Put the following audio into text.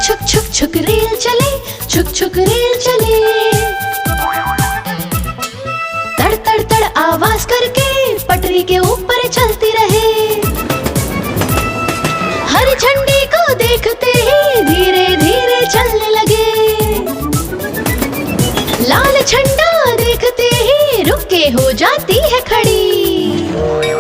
छुक छुक छुक रेल चले, छुक छुक रेल चले। तड़ तड़ तड़ आवाज करके पटरी के ऊपर चलती रहे। हर झंडे को देखते ही धीरे धीरे चलने लगे। लाल झंडा देखते ही रुक के हो जाती है खड़ी।